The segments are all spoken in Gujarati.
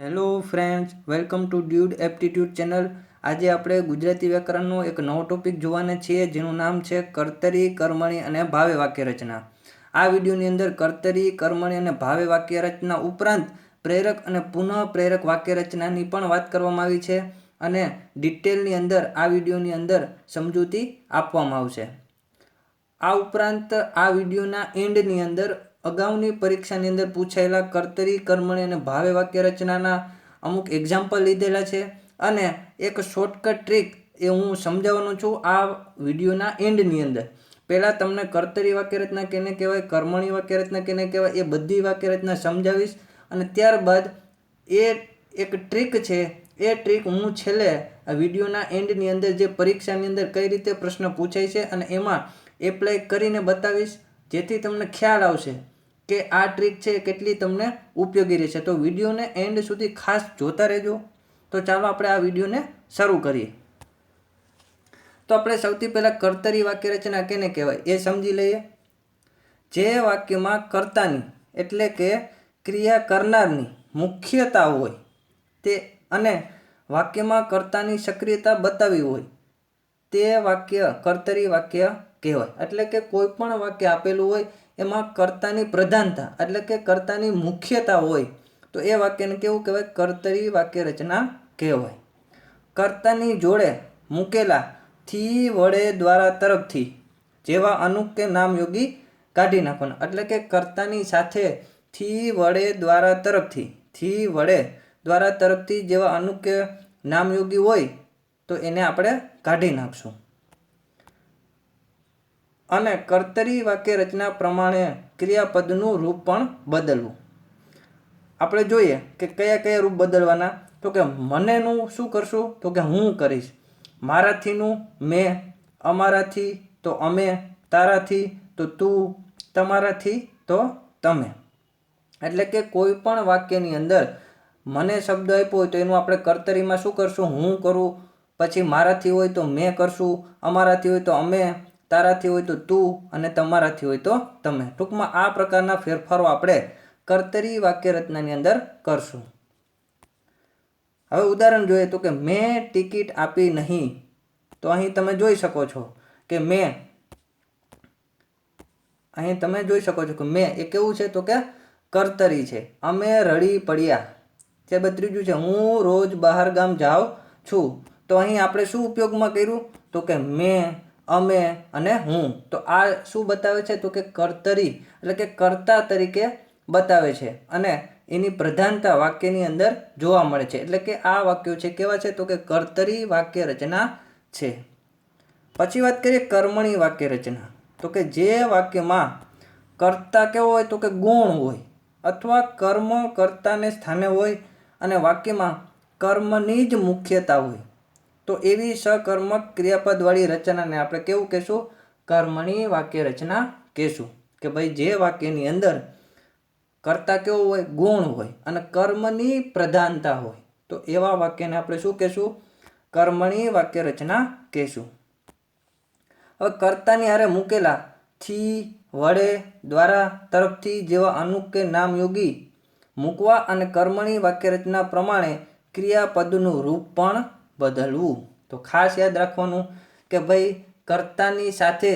Hello friends, welcome to dude aptitude channel. આજે આપણે ગુજરાતી વ્યાકરણનો એક નવો ટોપિક જોવાના છીએ, જેનું નામ છે કર્તરી, કર્મણી અને ભાવે વાક્ય રચના। આ વિડીયોની અંદર કર્તરી, કર્મણી અને ભાવે વાક્ય રચના ઉપરાંત પ્રેરક અને પુનઃ પ્રેરક વાક્ય રચનાની પણ વાત કરવામાં આવી છે અને ડિટેલની અંદર આ વિડીયોની અંદર સમજૂતી આપવામાં આવશે। આ ઉપરાંત આ વિડીયોના એન્ડની અંદર અગાઉની પરીક્ષાની અંદર પૂછાયેલા કર્તરી, કર્મણી અને ભાવે વાક્ય રચનાના અમુક એક્ઝામ્પલ લીધેલા છે અને એક શોર્ટકટ ટ્રીક એ હું સમજાવવાનો છું આ વિડીયોના એન્ડની અંદર। પહેલાં તમને કર્તરી વાક્ય રચના કેને કહેવાય, કર્મણી વાક્ય રચના કેને કહેવાય, એ બધી વાક્ય રચના સમજાવીશ અને ત્યારબાદ એ એક ટ્રીક છે, એ ટ્રીક હું છેલ્લે આ વિડીયોના એન્ડની અંદર જે પરીક્ષાની અંદર કઈ રીતે પ્રશ્ન પૂછાય છે અને એમાં એપ્લાય કરીને બતાવીશ, જેથી તમને ખ્યાલ આવશે કે આ ટ્રીક છે કેટલી તમને ઉપયોગી રહેશે। તો વિડીયોને એન્ડ સુધી ખાસ જોતા રહેજો। તો ચાલો આપણે આ વિડીયોને શરૂ કરીએ। તો આપણે સૌથી પહેલાં કર્તરી વાક્ય રચના કેને કહેવાય એ સમજી લઈએ। જે વાક્યમાં કર્તાની એટલે કે ક્રિયા કરનારની મુખ્યતા હોય તે અને વાક્યમાં કર્તાની સક્રિયતા બતાવી હોય તે વાક્ય કર્તરી વાક્ય કહેવાય। એટલે કે કોઈ પણ વાક્ય આપેલું હોય એમાં કર્તાની પ્રધાનતા એટલે કે કર્તાની મુખ્યતા હોય તો એ વાક્યને કેવું કહેવાય, કર્તરી વાક્ય રચના કહેવાય। કર્તાની જોડે મૂકેલા થી, વડે, દ્વારા, તરફથી જેવા અનુક કે નામયોગી કાઢી નાખવાના। એટલે કે કર્તાની સાથે થી, વડે, દ્વારા, તરફથી, થી, વડે, દ્વારા, તરફથી જેવા અનુક કે નામયોગી હોય તો એને આપણે કાઢી નાખશું। અને કર્તરી વાક્ય રચના પ્રમાણે ક્રિયાપદનું રૂપ પણ બદલવું। આપણે જોઈએ કે કયા કયા રૂપ બદલવાના। તો કે મનેનું શું કરશું, તો કે હું કરીશ, મારાથીનું મેં, અમારાથી તો અમે, તારાથી તો તું, તમારાથી તો તમે। એટલે કે કોઈ પણ વાક્યની અંદર મને શબ્દ આપ્યો હોય તો એનું આપણે કર્તરીમાં શું કરશું, હું કરું, પછી મારાથી હોય તો મેં કરશું, અમારાથી હોય તો અમે, તારાથી હોય તો તું અને તમારાથી હોય તો તમે। ટૂંકમાં આ પ્રકારના ફેરફારો આપણે કર્તરી વાક્ય રચનાની અંદર કરશું। હવે ઉદાહરણ જોઈએ તો કે મેં ટિકિટ આપી નહીં। તો અહીં તમે જોઈ શકો છો કે મેં એ કેવું છે તો કે કર્તરી છે। અમે રડી પડ્યા। ત્યારબાદ ત્રીજું છે હું રોજ બહાર ગામ જાઉં છું। તો અહીં આપણે શું ઉપયોગમાં કર્યું તો કે મેં, અમે અને હું। તો આ શું બતાવે છે તો કે કર્તરી એટલે કે કર્તા તરીકે બતાવે છે અને એની પ્રધાનતા વાક્યની અંદર જોવા મળે છે। એટલે કે આ વાક્યો છે કેવા છે તો કે કર્તરી વાક્ય રચના છે। પછી વાત કરીએ કર્મણી વાક્ય રચના। તો કે જે વાક્યમાં કર્તા કેવો હોય તો કે ગુણ હોય અથવા કર્મ કર્તાને સ્થાને હોય અને વાક્યમાં કર્મની જ મુખ્યતા હોય તો એવી સકર્મક ક્રિયાપદવાળી રચનાને આપણે કેવું કહેશું, કર્મણી વાક્ય રચના કહેશું। કે ભાઈ જે વાક્યની અંદર કર્તા કેવો હોય, ગુણ હોય અને કર્મની પ્રધાનતા હોય તો એવા વાક્યને આપણે શું કહેશું, કર્મણી વાક્ય રચના કહેશું। હવે કર્તાની હારે મૂકેલા થી, વડે, દ્વારા, તરફથી જેવા અનુક કે નામયોગી મૂકવા અને કર્મણી વાક્ય રચના પ્રમાણે ક્રિયાપદનું રૂપ પણ બદલવું। તો ખાસ યાદ રાખવાનું કે ભાઈ કર્તાની સાથે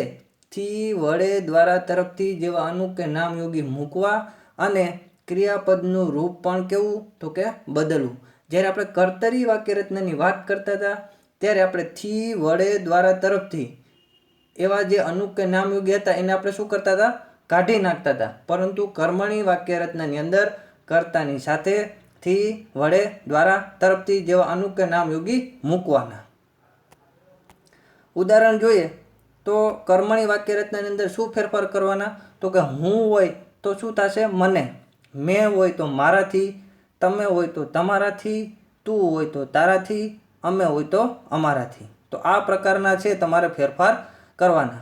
થી, વડે, દ્વારા, તરફથી જેવા અનુક કે નામયોગી મૂકવા અને ક્રિયાપદનું રૂપ પણ કેવું તો કે બદલવું। જ્યારે આપણે કર્તરી વાક્ય રચનાની વાત કરતા હતા ત્યારે આપણે થી, વડે, દ્વારા, તરફથી એવા જે અનુક કે નામયોગી હતા એને આપણે શું કરતા હતા, કાઢી નાખતા હતા। પરંતુ કર્મણી વાક્ય રચનાની અંદર કર્તાની સાથે થી, વડે, દ્વારા, તરફથી જેવા અનુક કે નામયોગી મૂકવાના। ઉદાહરણ જોઈએ તો કર્મણી વાક્ય રચનાની અંદર શું ફેરફાર કરવાના તો કે હું હોય તો શું થશે, મને, મેં હોય તો મારાથી, તમે હોય તો તમારાથી, તું હોય તો તારાથી, અમે હોય તો અમારાથી। તો આ પ્રકારના છે તમારે ફેરફાર કરવાના।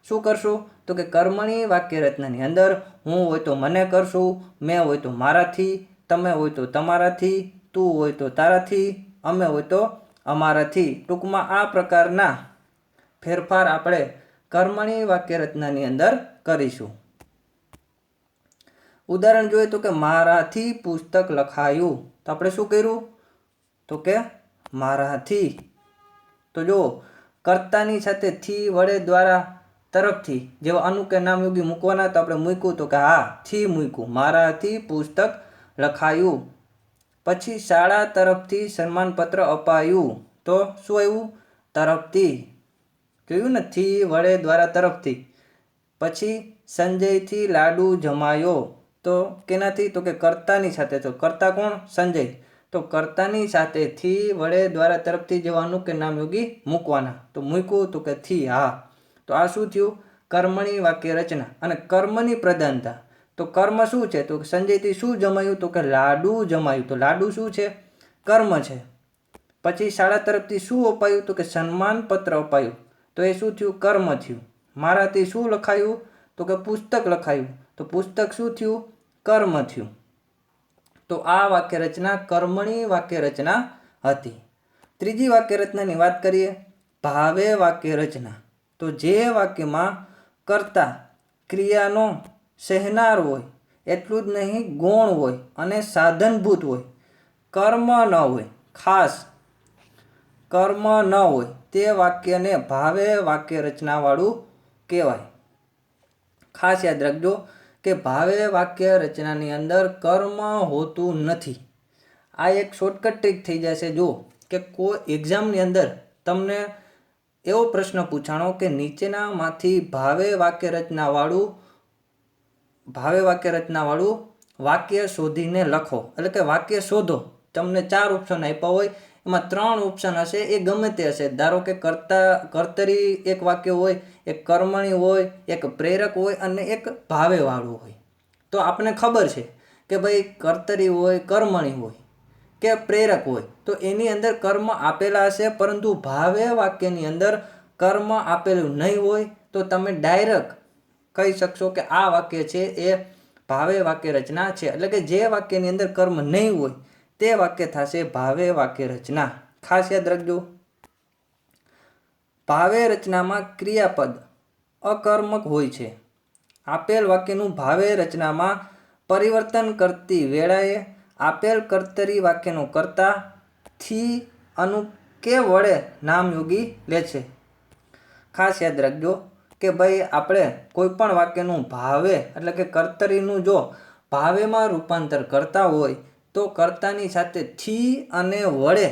શું કરશું તો કે કર્મણી વાક્ય રચનાની અંદર હું હોય તો મને કરશું, મેં હોય તો મારાથી, તમે હોય તો તમારાથી, તું હોય તો તારાથી, અમે હોય તો અમારાથી। ટૂંકમાં આ પ્રકારના ફેરફાર આપણે કર્મણી વાક્ય રચનાની અંદર કરીશું। ઉદાહરણ જોઈએ તો કે મારાથી પુસ્તક લખાયું। તો આપણે શું કર્યું? તો કે મારાથી. તો જો કર્તાની સાથે થી વડે દ્વારા તરફથી જેવા અનુ કે નામ યોગી મૂકવાના, તો આપણે મૂક્યું તો કે હા થી મૂક્યું, મારાથી પુસ્તક લખાયું. પછી શાળા તરફથી સન્માનપત્ર અપાયું, તો શું આવ્યું? તરફથી. જોયું ને, થી વડે દ્વારા તરફથી. પછી સંજયથી લાડુ જમાયો, તો કેનાથી? તો કે કર્તાની સાથે. તો કર્તા કોણ? સંજય. તો કર્તાની સાથે થી વડે દ્વારા તરફથી જેવા અનુ કે નામ યોગી મૂકવાના, તો મૂક્યું તો કે થી. હા, તો આ શું થયું? કર્મણી વાક્ય રચના. અને કર્મની પ્રધાનતા, તો કર્મ શું છે? તો સંજયથી શું જમાયું? તો કે લાડુ જમાયું. તો લાડુ શું છે? કર્મ છે. પછી શાળા તરફથી શું અપાયું? તો કે સન્માનપત્ર અપાયું. તો એ શું થયું? કર્મ થયું. મારાથી શું લખાયું? તો કે પુસ્તક લખાયું. તો પુસ્તક શું થયું? કર્મ થયું. તો આ વાક્ય રચના કર્મણી વાક્ય રચના હતી. ત્રીજી વાક્ય રચનાની વાત કરીએ, ભાવે વાક્ય રચના. તો જે વાક્યમાં કર્તા ક્રિયાનો સહેનાર હોય, એટલું જ નહીં ગૌણ હોય અને સાધનભૂત હોય, કર્મ ન હોય, ખાસ કર્મ ન હોય, તે વાક્યને ભાવે વાક્ય રચનાવાળું કહેવાય. ખાસ યાદ રાખજો કે ભાવે વાક્ય રચનાની અંદર કર્મ હોતું નથી. આ એક શોર્ટકટ ટ્રીક થઈ જશે. જો કે કોઈ એક્ઝામની અંદર તમને એવો પ્રશ્ન પૂછાણો કે નીચેનામાંથી ભાવે વાક્ય રચનાવાળું વાક્ય શોધીને લખો, એટલે કે વાક્ય શોધો. તમને 4 ઓપ્શન આપ્યા હોય, એમાં 3 ઓપ્શન હશે, એ ગમે તે હશે. ધારો કે કર્તરી એક વાક્ય હોય, એક કર્મણી હોય, એક પ્રેરક હોય અને એક ભાવેવાળું હોય. તો આપણને ખબર છે કે ભાઈ કર્તરી હોય, કર્મણી હોય કે પ્રેરક હોય, તો એની અંદર કર્મ આપેલા હશે, પરંતુ ભાવે વાક્યની અંદર કર્મ આપેલું નહીં હોય. તો તમે ડાયરેક્ટ કહી શકશો કે આ વાક્ય છે એ ભાવે વાક્ય રચના છે. એટલે કે જે વાક્યની અંદર કર્મ નહીં હોય તે વાક્ય થશે ભાવે વાક્ય રચના. ખાસ યાદ રાખજો, ભાવે રચનામાં ક્રિયાપદ અકર્મક હોય છે. આપેલ વાક્યનું ભાવે રચનામાં પરિવર્તન કરતી વેળાએ આપેલ કર્તરી વાક્યનો કર્તા થી અનુ કે વડે નામયોગી લે છે. ખાસ યાદ રાખજો કે ભાઈ આપણે કોઈ પણ વાક્યનું ભાવે એટલે કે કર્તરીનું જો ભાવેમાં રૂપાંતર કરતા હોય તો કર્તાની સાથે થી અને વડે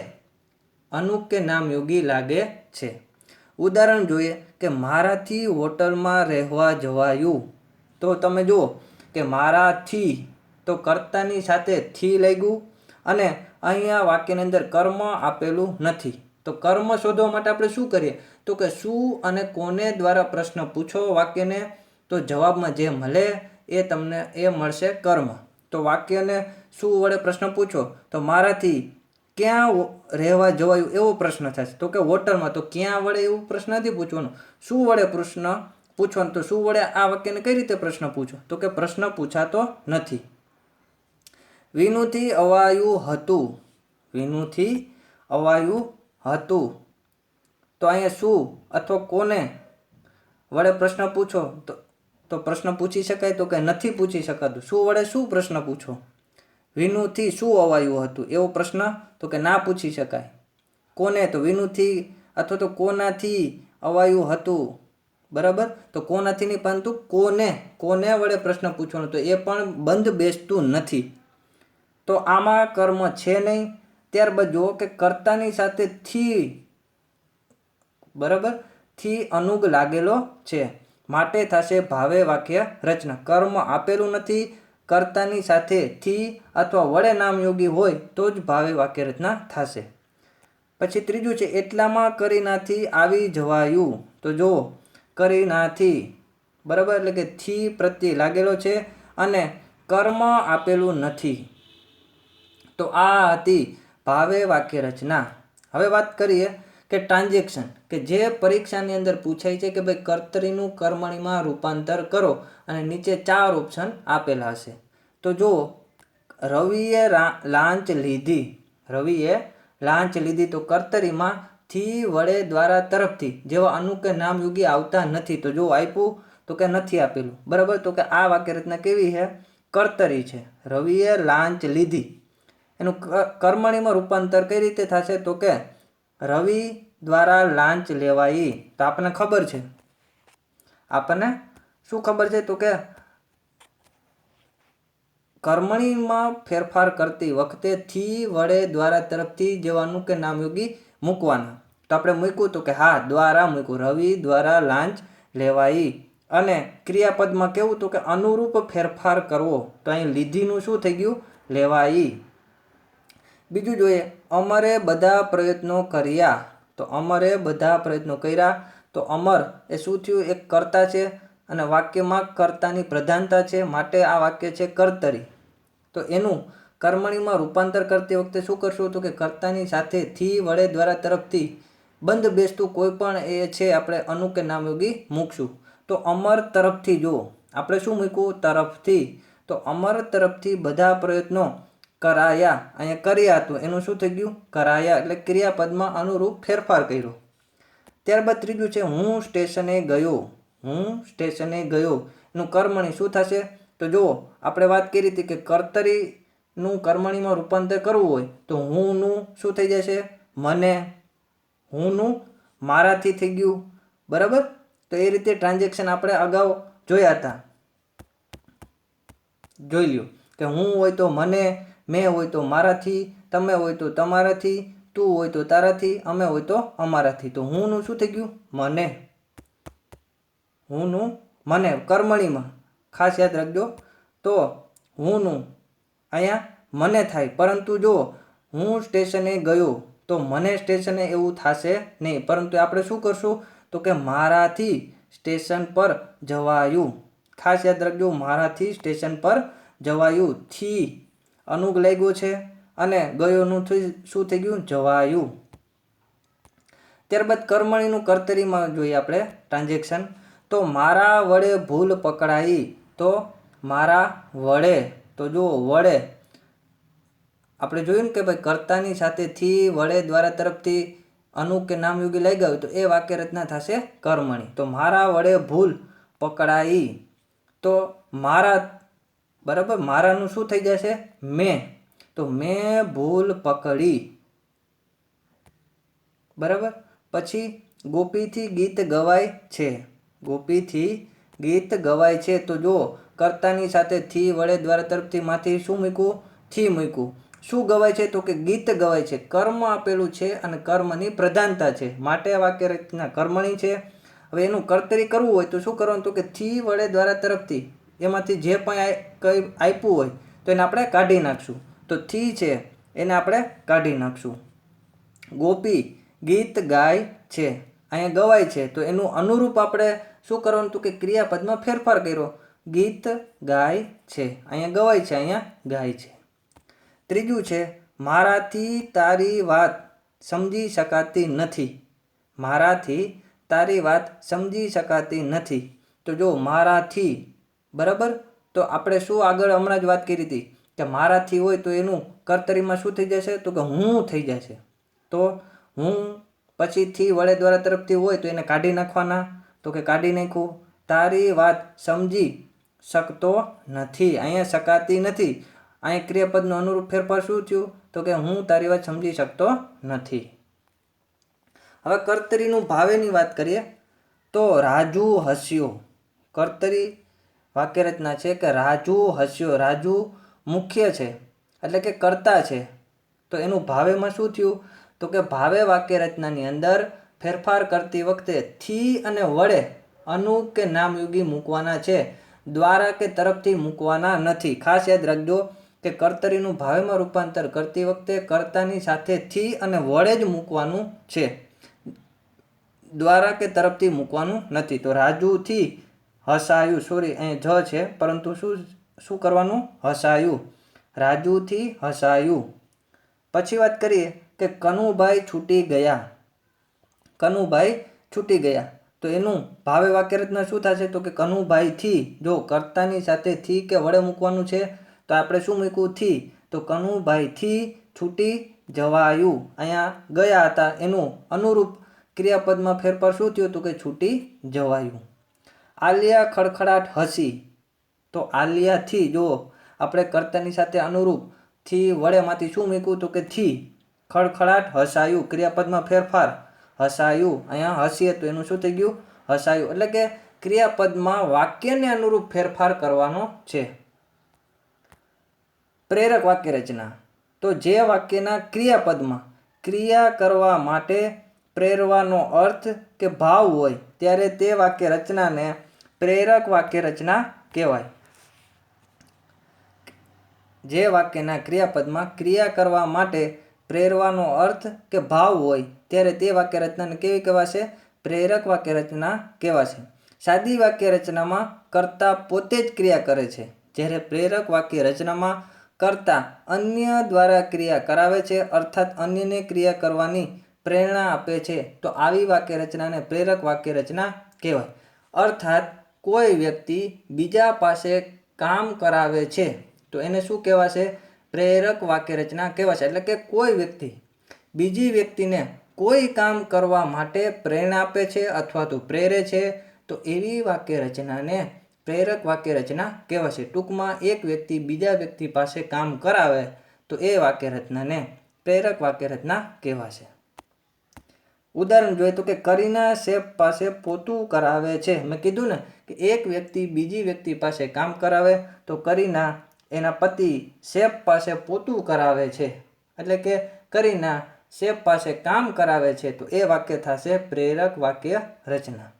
અનુ કે નામયોગી લાગે છે. ઉદાહરણ જોઈએ કે મારાથી હોટલમાં રહેવા જવાયું. તો તમે જુઓ કે મારાથી, તો કર્તાની સાથે થી લાગ્યું અને અહીંયા વાક્યની અંદર કર્મ આપેલું નથી. તો કર્મ શોધવા માટે આપણે શું કરીએ? તો કે શું અને કોને દ્વારા પ્રશ્ન પૂછો વાક્યને, તો જવાબમાં જે મળે એ તમને એ મળશે કર્મ. તો વાક્યને શું વડે પ્રશ્ન પૂછો, તો મારાથી ક્યાં રહેવા જવાયું એવો પ્રશ્ન થશે. તો કે હોટલમાં. તો ક્યાં વડે એવું પ્રશ્ન નથી પૂછવાનો, શું વડે પ્રશ્ન પૂછવાનો. તો શું વડે આ વાક્યને કઈ રીતે પ્રશ્ન પૂછો? તો કે પ્રશ્ન પૂછાતો નથી. વિનુથી અવાયું હતું. વિનુથી અવાયું હતું. તો અહીંયા શું અથવા કોને વડે પ્રશ્ન પૂછો, તો પ્રશ્ન પૂછી શકાય? તો કે નથી પૂછી શકાતું. શું વડે શું પ્રશ્ન પૂછો? વિનુથી શું અવાયું હતું એવો પ્રશ્ન તો કે ના પૂછી શકાય. કોને? તો વિનુથી અથવા તો કોનાથી અવાયું હતું. બરાબર. તો કોનાથી નહીં, પરંતુ કોને વડે પ્રશ્ન પૂછવાનો, તો એ પણ બંધ બેસતું નથી. તો આમાં કર્મ છે નહીં. ત્યારબાદ જુઓ કે કર્તાની સાથે થી, બરાબર, થી અનુગ લાગેલો છે, માટે થશે ભાવે વાક્ય રચના. કર્મ આપેલું નથી, કર્તાની સાથે થી અથવા વડે નામયોગી હોય તો જ ભાવે વાક્ય રચના થશે. પછી ત્રીજું છે એટલામાં કરીનાથી આવી જવાયું. તો જુઓ કરીનાથી, બરાબર, એટલે કે થી પ્રત્યે લાગેલો છે અને કર્મ આપેલું નથી. તો આ હતી ભાવે વાક્ય રચના. હવે વાત કરીએ કે ટ્રાન્ઝેક્શન, કે જે પરીક્ષાની અંદર પૂછાય છે કે ભાઈ કર્તરીનું કર્મણીમાં રૂપાંતર કરો અને નીચે 4 ઓપ્શન આપેલા હશે. તો જુઓ રવિએ લાંચ લીધી. રવિએ લાંચ લીધી. તો કર્તરીમાં થી વડે દ્વારા તરફથી જેવા અનુ કે નામયોગી આવતા નથી. તો જો આપ્યું તો કે નથી આપેલું. બરાબર. તો કે આ વાક્ય રચના કેવી છે? કર્તરી છે. રવિએ લાંચ લીધી. એનું કર્મણીમાં રૂપાંતર કઈ રીતે થશે તો કે રવિ દ્વારા લાંચ લેવાઈ. તો આપણને ખબર છે, આપણને શું ખબર છે તો કે કર્મણીમાં ફેરફાર કરતી વખતે થી વડે દ્વારા તરફથી જવાનું કે નામયોગી મૂકવાના. તો આપણે મૂક્યું તો કે હા, દ્વારા મૂક્યું, રવિ દ્વારા લાંચ લેવાઈ. અને ક્રિયાપદમાં કેવું તો કે અનુરૂપ ફેરફાર કરવો. તો અહીં લીધીનું શું થઈ ગયું? લેવાઈ. બીજું જોઈએ, અમરે બધા પ્રયત્નો કર્યા. તો અમરે બધા પ્રયત્નો કર્યા. તો અમર એ શું થયું? એક કર્તા છે અને વાક્યમાં કર્તાની પ્રધાનતા છે, માટે આ વાક્ય છે કર્તરી. તો એનું કર્મણીમાં રૂપાંતર કરતી વખતે શું કરશું તો કે કર્તાની સાથે થી વડે દ્વારા તરફથી બંધ બેસતું કોઈ પણ એ છે આપણે અનુ કે નામયોગી મૂકશું. તો અમર તરફથી, જો આપણે શું મૂક્યું? તરફથી. તો અમર તરફથી બધા પ્રયત્નો કરાયા. અહીંયા કર્યા હતું એનું શું થઈ ગયું? કરાયા. એટલે ક્રિયાપદમાં અનુરૂપ ફેરફાર કર્યો. ત્યારબાદ ત્રીજું છે હું સ્ટેશને ગયો. હું સ્ટેશને ગયો એનું કર્મણી શું થશે? તો જુઓ, આપણે વાત કરી હતી કે કર્તરીનું કર્મણીમાં રૂપાંતર કરવું હોય તો હુંનું શું થઈ જશે? મને. હુંનું મારાથી થઈ ગયું. બરાબર? તો એ રીતે ટ્રાન્ઝેક્શન આપણે અગાઉ જોયા હતા. જોઈ લ્યો કે હું હોય તો મને, મેં હોય તો મારાથી, તમે હોય તો તમારાથી, તું હોય તો તારાથી, અમે હોય તો અમારાથી. તો હુંનું શું થઈ ગયું? મને. હુંનું મને કર્મણીમાં ખાસ યાદ રાખજો. તો હુંનું અહીંયા મને થાય, પરંતુ જો હું સ્ટેશને ગયો તો મને સ્ટેશને એવું થશે નહીં, પરંતુ આપણે શું કરશું તો કે મારાથી સ્ટેશન પર જવાયું. ખાસ યાદ રાખજો, મારાથી સ્ટેશન પર જવાયું. થી અનુગ લાગ્યો છે અને ગયોનું શું થઈ ગયું? જવાયું. ત્યારબાદ કર્મણીનું કર્તરીમાં જોઈએ આપણે ટ્રાન્ઝેક્શન. તો મારા વડે ભૂલ પકડાઈ. તો મારા વડે, તો જુઓ વડે આપણે જોયું ને કે ભાઈ કર્તાની સાથે થી વડે દ્વારા તરફથી અનુ કે નામયોગી લાગ્યા હોય તો એ વાક્ય રચના થશે કર્મણી. તો મારા વડે ભૂલ પકડાઈ. તો મારા, બરાબર, મારાનું શું થઈ જશે? મેં. તો મેં ભૂલ પકડી. બરાબર. પછી ગોપીથી ગીત ગવાય છે. ગોપીથી ગીત ગવાય છે. તો જો કર્તાની સાથે થી વડે દ્વારા તરફથી માંથી શું મૂક્યું? થી મૂક્યું. શું ગવાય છે તો કે ગીત ગવાય છે. કર્મ આપેલું છે અને કર્મની પ્રધાનતા છે, માટે વાક્ય રચના કર્મણી છે. હવે એનું કર્તરી કરવું હોય તો શું કરવાનું તો કે થી વડે દ્વારા તરફથી એમાંથી જે પણ કંઈ આપ્યું હોય તો એને આપણે કાઢી નાખશું. તો થી છે એને આપણે કાઢી નાખશું. ગોપી ગીત ગાય છે. અહીંયા ગવાય છે તો એનું અનુરૂપ આપણે શું કરવાનું તો કે ક્રિયાપદમાં ફેરફાર કર્યો. ગીત ગાય છે. અહીંયા ગવાય છે, અહીંયા ગાય છે. ત્રીજું છે મારાથી તારી વાત સમજી શકાતી નથી. મારાથી તારી વાત સમજી શકાતી નથી. તો જો મારાથી, બરાબર, તો આપણે શું આગળ હમણાં જ વાત કરી હતી કે મારાથી હોય તો એનું કર્તરીમાં શું થઈ જશે તો કે હું થઈ જશે. તો હું પછી થી વડે દ્વારા તરફથી હોય તો એને કાઢી નાખવાના. તો કે કાઢી નાખ્યું. તારી વાત સમજી શકતો નથી. અહીંયા શકાતી નથી. અહીંયા ક્રિયાપદનું અનુરૂપ ફેરફાર શું થયું તો કે હું તારી વાત સમજી શકતો નથી. હવે કર્તરીનું ભાવેની વાત કરીએ તો રાજુ હસ્યો. કર્તરી વાક્ય રચના છે કે રાજુ હસ્યો. રાજુ મુખ્ય છે એટલે કે કર્તા છે. તો એનું ભાવેમાં શું થયું તો કે ભાવે વાક્ય રચનાની અંદર ફેરફાર કરતી વખતે થી અને વડે અનુ કે નામયોગી મૂકવાના છે, દ્વારા કે તરફથી મૂકવાના નથી. ખાસ યાદ રાખજો કે કર્તરીનું ભાવેમાં રૂપાંતર કરતી વખતે કર્તાની સાથે થી અને વડે જ મૂકવાનું છે, દ્વારા કે તરફથી મૂકવાનું નથી. તો રાજુથી હસાયું, સોરી અહીંયા જ છે પરંતુ શું કરવાનું? હસાયું. રાજુથી હસાયું. પછી વાત કરીએ કે કનુભાઈ છૂટી ગયા. કનુભાઈ છૂટી ગયા. તો એનું ભાવે વાક્ય રચના શું થશે તો કે કનુભાઈથી. જો કર્તાની સાથે થી કે વડે મૂકવાનું છે તો આપણે શું મૂક્યું? થી. તો કનુભાઈથી છૂટી જવાયું. અહીંયા ગયા હતા એનું અનુરૂપ ક્રિયાપદમાં ફેરફાર શું થયું તો કે છૂટી જવાયું. આલિયા ખડખડાટ હસી. તો આલિયાથી જો આપણે કર્તાની સાથે અનુરૂપ થી વડેમાંથી શું મૂક્યું તો કે થી. ખડખડાટ હસાયું, ક્રિયાપદમાં ફેરફાર, હસાયું, અહીંયા હસીએ તો એનું શું થઈ ગયું હસાયું. એટલે કે ક્રિયાપદમાં વાક્યને અનુરૂપ ફેરફાર કરવાનો છે. પ્રેરક વાક્ય રચના, તો જે વાક્યના ક્રિયાપદમાં ક્રિયા કરવા માટે પ્રેરવાનો અર્થ કે ભાવ હોય ત્યારે તે વાક્ય રચનાને પ્રેરક વાક્ય રચના કહેવાય. જે વાક્યના ક્રિયાપદમાં ક્રિયા કરવા માટે પ્રેરવાનો અર્થ કે ભાવ હોય ત્યારે તે વાક્ય રચનાને કેવી કહેવાશે? પ્રેરક વાક્ય રચના કહેવાશે. સાદી વાક્ય રચનામાં કર્તા પોતે જ ક્રિયા કરે છે, જ્યારે પ્રેરક વાક્ય રચનામાં કર્તા અન્ય દ્વારા ક્રિયા કરાવે છે, અર્થાત અન્યને ક્રિયા કરવાની પ્રેરણા આપે છે. તો આવી વાક્ય રચનાને પ્રેરક વાક્ય રચના કહેવાય. અર્થાત કોઈ વ્યક્તિ બીજા પાસે કામ કરાવે છે તો એને શું કહેવાશે? પ્રેરક વાક્ય રચના કહેવાશે. એટલે કે કોઈ વ્યક્તિ બીજી વ્યક્તિને કોઈ કામ કરવા માટે પ્રેરણા આપે છે અથવા તો પ્રેરે છે તો એવી વાક્ય રચનાને પ્રેરક વાક્ય રચના કહેવાશે. ટૂંકમાં એક વ્યક્તિ બીજા વ્યક્તિ પાસે કામ કરાવે તો એ વાક્ય રચનાને પ્રેરક વાક્ય રચના કહેવાશે. ઉદાહરણ જોઈએ તો કે કરીના શેફ પાસે પોતું કરાવે છે. મેં કીધું ને કે એક વ્યક્તિ બીજી વ્યક્તિ પાસે કામ કરાવે તો કરીના એના પતિ શેફ પાસે પોતું કરાવે છે. એટલે કે કરીના શેફ પાસે કામ કરાવે છે તો એ વાક્ય થશે પ્રેરક વાક્ય રચના.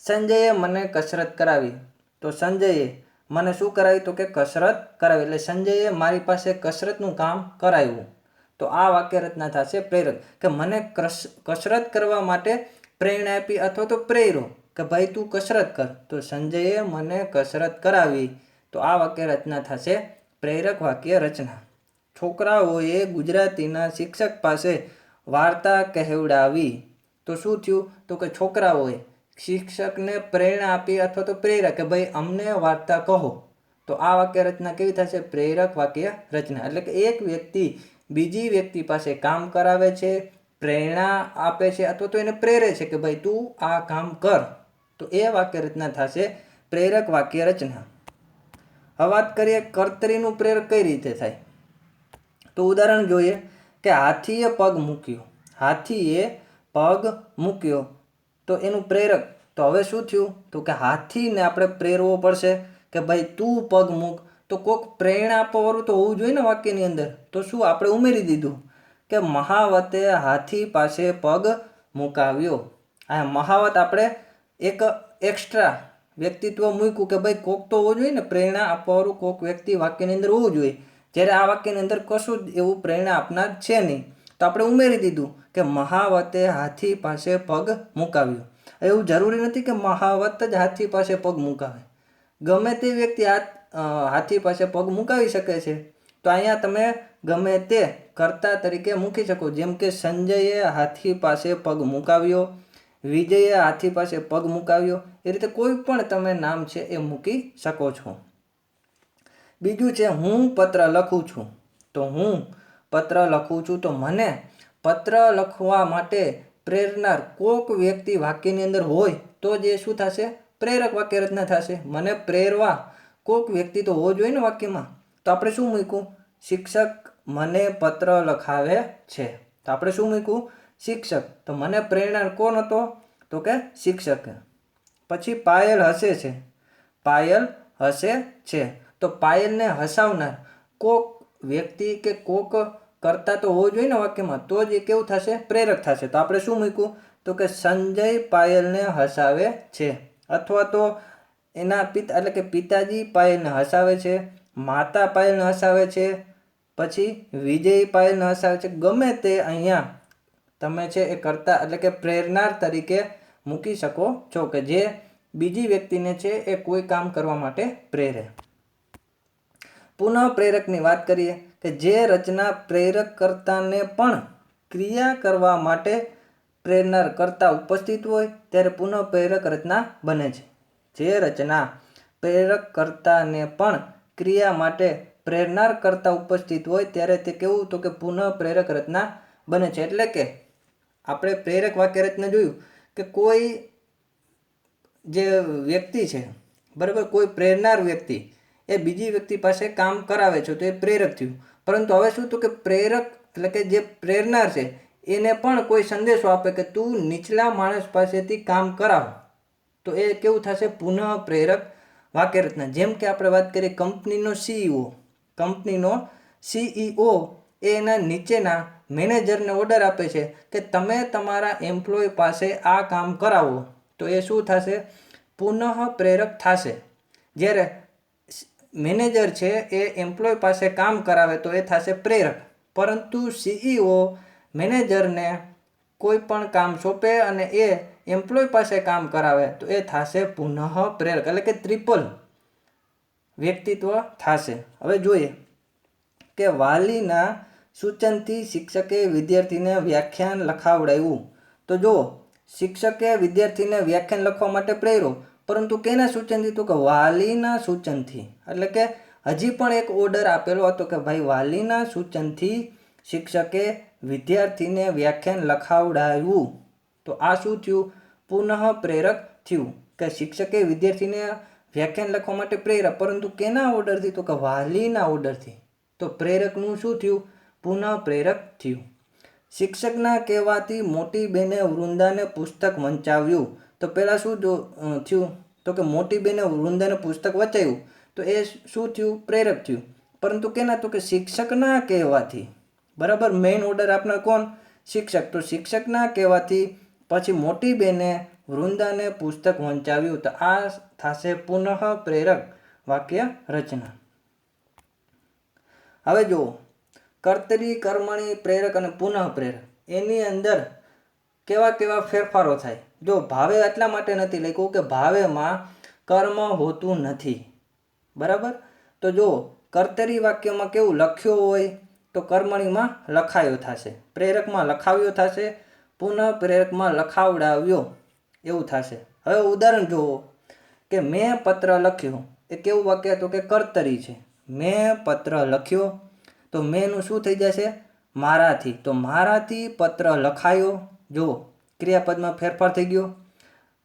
સંજયે મને કસરત કરાવી, તો સંજયે મને શું કરાવી તો કે કસરત કરાવી. એટલે સંજયે મારી પાસે કસરતનું કામ કરાવ્યું. તો આ વાક્ય રચના થશે પ્રેરક, કે મને કસરત કરવા માટે પ્રેરણા આપી અથવા તો પ્રેરો કે ભાઈ તું કસરત કર. તો સંજયે મને કસરત કરાવી. તો આ વાક્ય રચના થશે પ્રેરક વાક્ય રચના. છોકરાઓએ ગુજરાતીના શિક્ષક પાસે વાર્તા કહેવડાવી. તો શું થયું તો કે છોકરાઓએ શિક્ષકને પ્રેરણા આપી અથવા તો પ્રેરા કે ભાઈ અમને વાર્તા કહો. તો આ વાક્ય રચના કેવી થશે? પ્રેરક વાક્ય રચના. એટલે કે એક વ્યક્તિ બીજી વ્યક્તિ પાસે કામ કરાવે છે, પ્રેરણા આપે છે અથવા તો એને પ્રેરે છે કે ભાઈ તું આ કામ કર. તો એ વાક્ય રચના થશે પ્રેરક વાક્ય રચના. હવે વાત કરીએ કર્તરીનું પ્રેરક કઈ રીતે થાય. તો ઉદાહરણ જોઈએ કે હાથીએ પગ મૂક્યો. હાથીએ પગ મૂક્યો તો એનું પ્રેરક. તો હવે શું થયું તો કે હાથીને આપણે પ્રેરવો પડશે કે ભાઈ તું પગ મૂક. તો કોઈક પ્રેરણા આપવાવાળું તો હોવું જોઈએ ને વાક્યની અંદર. તો શું આપણે ઉમેરી દીધું કે મહાવતે હાથી પાસે પગ મુકાવ્યો. આ મહાવત આપણે એક એક્સ્ટ્રા વ્યક્તિત્વ મૂક્યું કે ભાઈ કોક તો હોવું જોઈએ ને પ્રેરણા આપવાવાળું, કોક વ્યક્તિ વાક્યની અંદર હોવું જોઈએ. જ્યારે આ વાક્યની અંદર કશું જ એવું પ્રેરણા આપનાર છે નહીં તો આપણે ઉમેરી દીધું કે મહાવતે હાથી પાસે પગ મુકાવ્યો. એવું જરૂરી નથી કે મહાવત જ હાથી પાસે પગ મુકાવે. ગમે તે વ્યક્તિ હાથી પાસે પગ મુકાવી શકે છે. તો અહીંયા તમે ગમે તે કર્તા તરીકે મૂકી શકો. જેમ કે સંજયે હાથી પાસે પગ મુકાવ્યો, વિજયે હાથી પાસે પગ મુકાવ્યો. એ રીતે કોઈ પણ તમે નામ છે એ મૂકી શકો છો. બીજું છે હું પત્ર લખું છું. તો હું પત્ર લખું છું તો મને પત્ર લખવા માટે પ્રેરનાર કોક વ્યક્તિ વાક્યની અંદર હોય તો જ એ શું થશે? પ્રેરક વાક્ય રચના થશે. મને પ્રેરવા કોક વ્યક્તિ તો હોવો જોઈએ ને વાક્યમાં. તો આપણે શું મૂક્યું? શિક્ષક મને પત્ર લખાવે છે. તો આપણે શું મૂક્યું? શિક્ષક. તો મને પ્રેરણાર કોણ હતો તો કે શિક્ષક. પછી પાયલ હસે છે. પાયલ હસે છે. તો પાયલને હસાવનાર કોક વ્યક્તિ કે કોક કરતા તો હોવો જોઈએ ને વાક્યમાં. તો જ એ કેવું થશે? પ્રેરક થશે. તો આપણે શું મૂક્યું તો કે સંજય પાયલને હસાવે છે. અથવા તો એના પિતા એટલે કે પિતાજી પાયલને હસાવે છે, માતા પાયલને હસાવે છે, પછી વિજય પાયલને હસાવે છે. ગમે તે અહીંયા તમે છે એ કરતા એટલે કે પ્રેરનાર તરીકે મૂકી શકો છો કે જે બીજી વ્યક્તિને છે એ કોઈ કામ કરવા માટે પ્રેરે. પુનઃ પ્રેરકની વાત કરીએ કે જે રચના પ્રેરક કર્તાને પણ ક્રિયા કરવા માટે પ્રેરનાર કર્તા ઉપસ્થિત હોય ત્યારે પુનઃ પ્રેરક રચના બને છે. જે રચના પ્રેરક કર્તાને પણ ક્રિયા માટે પ્રેરનાર કર્તા ઉપસ્થિત હોય ત્યારે તે કેવું તો કે પુનઃ પ્રેરક રચના બને છે. એટલે કે આપણે પ્રેરક વાક્ય રચના જોયું કે કોઈ જે વ્યક્તિ છે બરાબર, કોઈ પ્રેરનાર વ્યક્તિ એ બીજી વ્યક્તિ પાસે કામ કરાવે છે તો એ પ્રેરક થયું. પરંતુ હવે શું, તો કે પ્રેરક એટલે કે જે પ્રેરનાર છે એને પણ કોઈ સંદેશો આપે કે તું નીચલા માણસ પાસેથી કામ કરાવ, તો એ કેવું થશે, પુનઃ પ્રેરક વાક્યરચના. જેમ કે આપણે વાત કરીએ કંપનીનો CEO એ એના નીચેના મેનેજરને ઓર્ડર આપે છે કે તમે તમારા એમ્પ્લોય પાસે આ કામ કરાવો, તો એ શું થશે, પુનઃ પ્રેરક થશે. જ્યારે મેનેજર છે એ એમ્પ્લોય પાસે કામ કરાવે તો એ થશે પ્રેરક. પરંતુ CEO મેનેજરને કોઈ પણ કામ સોંપે અને એ એમ્પ્લોય પાસે કામ કરાવે તો એ થશે પુનઃ પ્રેરક, એટલે કે ટ્રિપલ વ્યક્તિત્વ થશે. હવે જોઈએ કે વાલીના સૂચનથી શિક્ષકે વિદ્યાર્થીને વ્યાખ્યાન લખાવડાવ્યું. તો જો શિક્ષકે વિદ્યાર્થીને વ્યાખ્યાન લખવા માટે પ્રેર્યો, પરંતુ કેના સૂચનથી, તો કે વાલીના સૂચનથી. એટલે કે હજી પણ એક ઓર્ડર આપેલો હતો કે ભાઈ વાલીના સૂચનથી શિક્ષકે વિદ્યાર્થીને વ્યાખ્યાન લખાવડાવ્યું. તો આ શું થયું, પુનઃ પ્રેરક થયું કે શિક્ષકે વિદ્યાર્થીને વ્યાખ્યાન લખવા માટે પ્રેર્યા, પરંતુ કેના ઓર્ડરથી, તો કે વાલીના ઓર્ડરથી. તો પ્રેરકનું શું થયું, પુનઃ પ્રેરક થયું. શિક્ષકના કહેવાથી મોટી બેને વૃંદાને પુસ્તક વંચાવ્યું. તો પહેલાં શું થયું, તો કે મોટી બેને વૃંદાને પુસ્તક વંચાવ્યું, તો એ શું થયું, પ્રેરક થયું. પરંતુ કેના, તો કે શિક્ષકના કહેવાથી. બરાબર, મેઇન ઓર્ડર આપનાર કોણ, શિક્ષક. તો શિક્ષકના કહેવાથી પછી મોટી બેને વૃંદાને પુસ્તક વંચાવ્યું, તો આ થશે પુનઃ પ્રેરક વાક્ય રચના. હવે જુઓ, કર્તરી, કર્મણી, પ્રેરક અને પુનઃ પ્રેરક એની અંદર કેવા કેવા ફેરફારો થાય. જો ભાવે એટલા માટે નથી લખ્યું કે ભાવેમાં કર્મ હોતું નથી. બરાબર, તો જો કર્તરી વાક્યમાં કેવું લખ્યો હોય તો કર્મણીમાં લખાયો થશે, પ્રેરકમાં લખાવ્યો થશે, પુનઃ પ્રેરકમાં લખાવડાવ્યો એવું થશે. હવે ઉદાહરણ જુઓ કે મેં પત્ર લખ્યો, એ કેવું વાક્ય, તો કે કર્તરી છે. મેં પત્ર લખ્યો, તો મેંનું શું થઈ જશે, મારાથી. તો મારાથી પત્ર લખાયો, જુઓ ક્રિયાપદમાં ફેરફાર થઈ ગયો.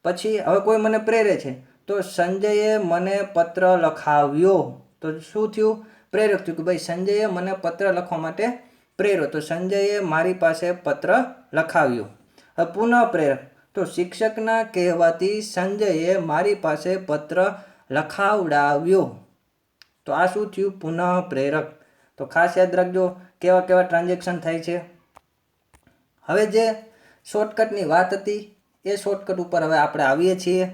પછી હવે કોઈ મને પ્રેરે છે, તો સંજયે મને પત્ર લખાવ્યો, તો શું થયું, પ્રેરક થયું કે ભાઈ સંજયે મને પત્ર લખવા માટે પ્રેર્યો, તો સંજયે મારી પાસે પત્ર લખાવ્યો. હવે પુનઃ પ્રેરક, તો શિક્ષકના કહેવાથી સંજયે મારી પાસે પત્ર લખાવડાવ્યો, તો આ શું થયું, પુનઃ પ્રેરક. તો ખાસ યાદ રાખજો કેવા કેવા ટ્રાન્ઝેક્શન થાય છે. હવે જે શોર્ટકટની વાત હતી એ શોર્ટકટ ઉપર હવે આપણે આવીએ છીએ.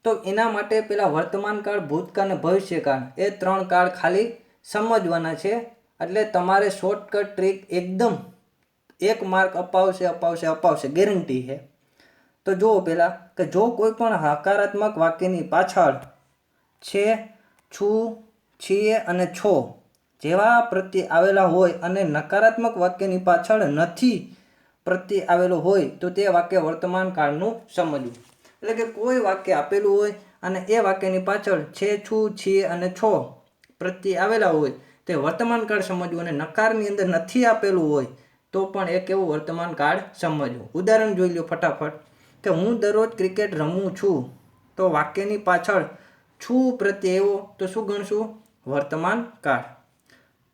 તો એના માટે પહેલાં વર્તમાનકાળ, ભૂતકાળ અને ભવિષ્યકાળ એ 3 કાળ ખાલી સમજવાના છે. એટલે તમારે શોર્ટકટ ટ્રીક એકદમ 1 માર્ક અપાવશે ગેરંટી છે. તો જુઓ પહેલાં કે જો કોઈ પણ હકારાત્મક વાક્યની પાછળ છે, છું, છીએ અને છો જેવા પ્રત્યય આવેલા હોય અને નકારાત્મક વાક્યની પાછળ નથી પ્રત્યય આવેલો હોય તો તે વાક્ય વર્તમાન કાળનું સમજવું. એટલે કે કોઈ વાક્ય આપેલું હોય અને એ વાક્યની પાછળ છે, છું, છીએ અને છો પ્રત્યય આવેલા હોય તે વર્તમાન કાળ સમજવું, અને નકારની અંદર નથી આપેલું હોય તો પણ એ કેવું વર્તમાન કાળ સમજવું. ઉદાહરણ જોઈ લો ફટાફટ કે હું દરરોજ ક્રિકેટ રમું છું, તો વાક્યની પાછળ છું પ્રત્યય એવો તો શું ગણશું, વર્તમાન કાળ.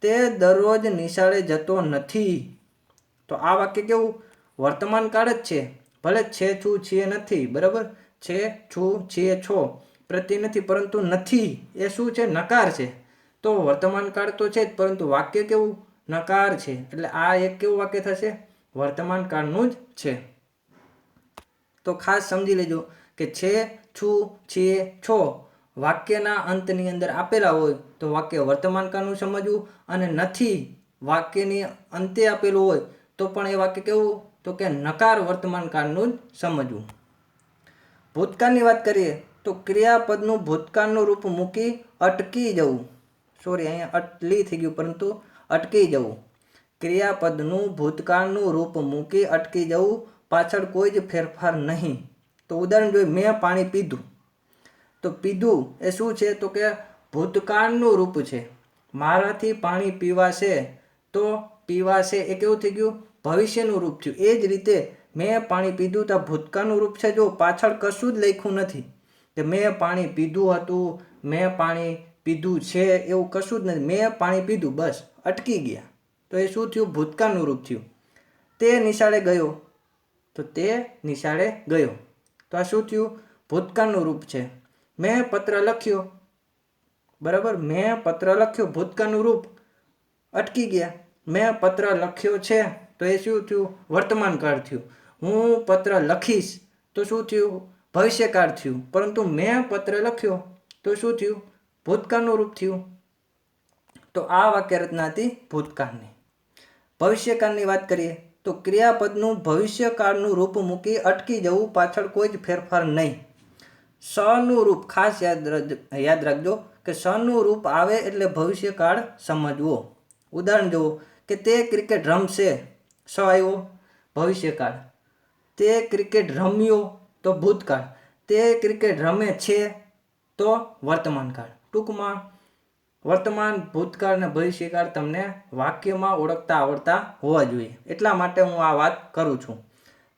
તે દરરોજ નિશાળે જતો નથી, તો આ વાક્ય કેવું વર્તમાન કાળ જ છે. ભલે છે, છું, છીએ નથી, બરાબર, છે, છું, છીએ, છો પ્રત્યય નથી, પરંતુ નથી એ શું છે, નકાર છે. તો વર્તમાન કાળ તો છે જ, પરંતુ વાક્ય કેવું નકાર છે. એટલે આ એક કેવું વાક્ય થશે, વર્તમાન કાળનું જ છે. તો ખાસ સમજી લેજો કે છે, છું, છીએ, છો વાક્યના અંતની અંદર આપેલા હોય તો વાક્ય વર્તમાન કાળનું સમજવું, અને નથી વાક્યની અંતે આપેલું હોય તો પણ એ વાક્ય કેવું, તો કે નકાર વર્તમાન કાળનું જ સમજવું. ભૂતકાળની વાત કરીએ તો ક્રિયાપદનું ભૂતકાળનું રૂપ મૂકી અટકી જવું, સોરી અહીંયા અટલી થઈ ગયું, પરંતુ અટકી જવું. ક્રિયાપદનું ભૂતકાળનું રૂપ મૂકી અટકી જવું, પાછળ કોઈ જ ફેરફાર નહીં. તો ઉદાહરણ જોઈએ, મેં પાણી પીધું, તો પીધું એ શું છે, તો કે ભૂતકાળનું રૂપ છે. મારાથી પાણી પીવાશે, તો પીવાશે એ કેવું થઈ ગયું, ભવિષ્યનું રૂપ થયું. એ જ રીતે મેં પાણી પીધું તો ભૂતકાળનું રૂપ છે. જો પાછળ કશું જ લખ્યું નથી કે મેં પાણી પીધું હતું, મેં પાણી પીધું છે એવું કશું જ નથી. મેં પાણી પીધું, બસ અટકી ગયા. તો એ શું થયું? ભૂતકાળનું રૂપ થયું. તે નિશાળે ગયો, તો તે નિશાળે ગયો. તો આ શું થયું? ભૂતકાળનું રૂપ છે. મેં પત્ર લખ્યો, બરાબર, મેં પત્ર લખ્યો, ભૂતકાળનું રૂપ, અટકી ગયા. મેં પત્ર લખ્યો છે, તો એ શું થયું? વર્તમાન કાળ થયું. હું પત્ર લખીશ, તો શું થયું? ભવિષ્યકાળ થયું. પરંતુ મેં પત્ર લખ્યો, તો શું થયું? ભૂતકાળનું રૂપ થયું. તો આ વાક્ય રચના હતી ભૂતકાળની. ભવિષ્યકાળની વાત કરીએ તો ક્રિયાપદનું ભવિષ્યકાળનું રૂપ મૂકી અટકી જવું, પાછળ કોઈ જ ફેરફાર નહીં. સનું રૂપ ખાસ યાદ રાખજો કે સનું રૂપ આવે એટલે ભવિષ્યકાળ સમજવો. ઉદાહરણ જુઓ કે તે ક્રિકેટ રમશે, સ આવ્યો, ભવિષ્યકાળ. તે ક્રિકેટ રમ્યો, તો ભૂતકાળ. તે ક્રિકેટ રમે છે, તો વર્તમાન કાળ. ટૂંકમાં વર્તમાન, ભૂતકાળ અને ભવિષ્યકાળ તમને વાક્યમાં ઓળખતા આવડતા હોવા જોઈએ. એટલા માટે હું આ વાત કરું છું.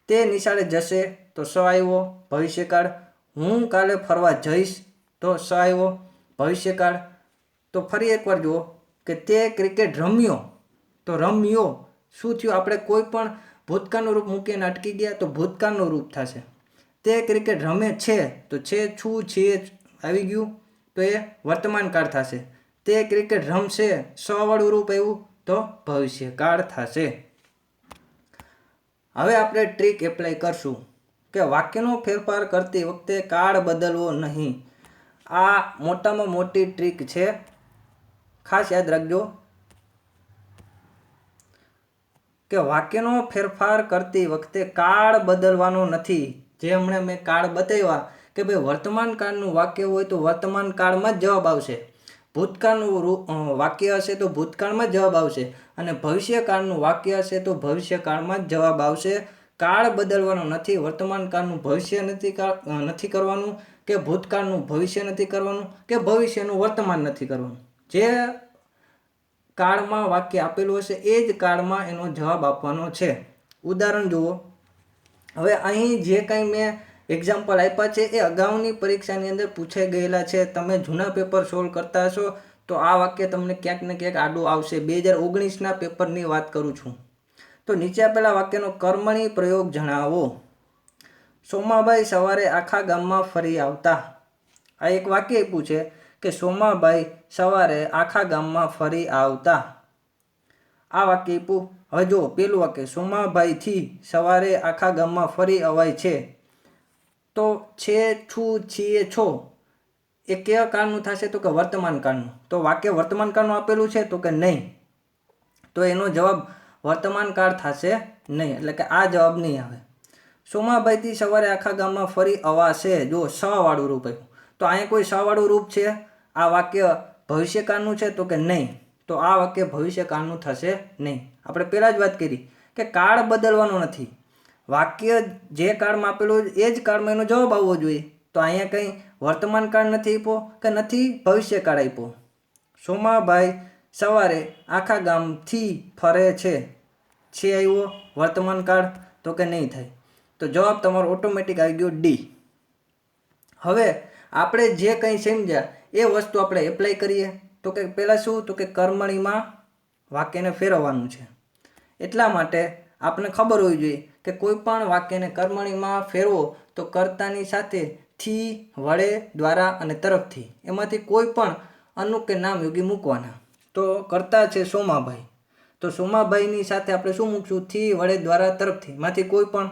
તે નિશાળે જશે, તો સ આવ્યો, ભવિષ્યકાળ. હું કાલે ફરવા જઈશ, તો સ આવ્યો, ભવિષ્યકાળ. તો ફરી એકવાર જુઓ કે તે ક્રિકેટ રમ્યો, તો રમ્યો શું થયું? આપણે કોઈ પણ ભૂતકાળનું રૂપ મૂકીને અટકી ગયા તો ભૂતકાળનું રૂપ થશે. તે ક્રિકેટ રમે છે, તો છે, છું, છે આવી ગયું, તો એ વર્તમાન કાળ થશે. તે ક્રિકેટ રમશે, સ વાળું રૂપ આવ્યું, તો ભવિષ્યકાળ થશે. હવે આપણે ટ્રીક એપ્લાય કરશું કે વાક્યનો ફેરફાર કરતી વખતે કાળ બદલવો નહીં. આ મોટામાં મોટી ટ્રીક છે, ખાસ યાદ રાખજો કે વાક્યનો ફેરફાર કરતી વખતે કાળ બદલવાનો નથી. જે હમણાં મેં કાળ બતાવ્યા કે ભાઈ વર્તમાન કાળનું વાક્ય હોય તો વર્તમાન કાળમાં જ જવાબ આવશે. ભૂતકાળનું વાક્ય હશે તો ભૂતકાળમાં જ જવાબ આવશે. અને ભવિષ્યકાળનું વાક્ય હશે તો ભવિષ્યકાળમાં જ જવાબ આવશે. કાળ બદલવાનો નથી. વર્તમાન કાળનું ભવિષ્ય નથી કરવાનું, કે ભૂતકાળનું ભવિષ્ય નથી કરવાનું, કે ભવિષ્યનું વર્તમાન નથી કરવાનું. જે કાળમાં વાક્ય આપેલું હશે એ જ કાળમાં એનો જવાબ આપવાનો છે. ઉદાહરણ જુઓ. હવે અહીં જે કંઈ મેં એક્ઝામ્પલ આપ્યા છે એ અગાઉની પરીક્ષાની અંદર પૂછાઈ ગયેલા છે. તમે જૂના પેપર સોલ્વ કરતા હશો તો આ વાક્ય તમને ક્યાંક ને ક્યાંક આડું આવશે. 2019ના પેપરની વાત કરું છું. તો નીચે આપેલા વાક્યનો કર્મણી પ્રયોગ જણાવો. સોમાભાઈ સવારે આખા ગામમાં ફરી આવતા. આ એક વાક્ય આપ્યું છે કે સોમાભાઈ સવારે આખા ગામમાં ફરી આવતા. આ વાક્ય આપ્યું. હવે જો પેલું વાક્ય, સોમાભાઈથી સવારે આખા ગામમાં ફરી અવાય છે, તો છે, છું, છીએ, છો એ કયા કાળનું થશે? તો કે વર્તમાન કાળનું. તો વાક્ય વર્તમાન કાળનું આપેલું છે, તો કે નહીં. તો એનો જવાબ વર્તમાન કાળ થશે નહીં, એટલે કે આ જવાબ નહીં આવે. સોમાભાઈથી સવારે આખા ગામમાં ફરી અવાશે, જો સ વાળું રૂપ આવ્યું. તો અહીંયા કોઈ સ વાળું રૂપ છે? આ વાક્ય ભવિષ્યકાળનું છે, તો કે નહીં. તો આ વાક્ય ભવિષ્યકાળનું થશે નહીં. આપણે પહેલાં જ વાત કરી કે કાળ બદલવાનો નથી. વાક્ય જે કાળમાં આપેલું એ જ કાળમાં એનો જવાબ આવવો જોઈએ. તો અહીંયા કંઈ વર્તમાન કાળ નથી આપ્યો કે નથી ભવિષ્યકાળ આપ્યો. સોમાભાઈ સવારે આખા ગામથી ફરે છે આવ્યો, વર્તમાન કાળ, તો કે નહીં થાય. તો જવાબ તમારો ઓટોમેટિક આવી ગયો ડી. હવે આપણે જે કંઈ સમજ્યા એ વસ્તુ આપણે એપ્લાય કરીએ. તો કે પહેલાં શું? તો કે કર્મણીમાં વાક્યને ફેરવવાનું છે. એટલા માટે આપણે ખબર હોવી જોઈએ કે કોઈ પણ વાક્યને કર્મણીમાં ફેરવો તો કર્તાની સાથે થી, વડે, દ્વારા અને તરફથી એમાંથી કોઈ પણ અનુ કે નામ યોગી મૂકવાના. તો કર્તા છે સોમાભાઈ, તો સોમાભાઈની સાથે આપણે શું મૂકશું? થી, વડે, દ્વારા, તરફથી માંથી કોઈ પણ.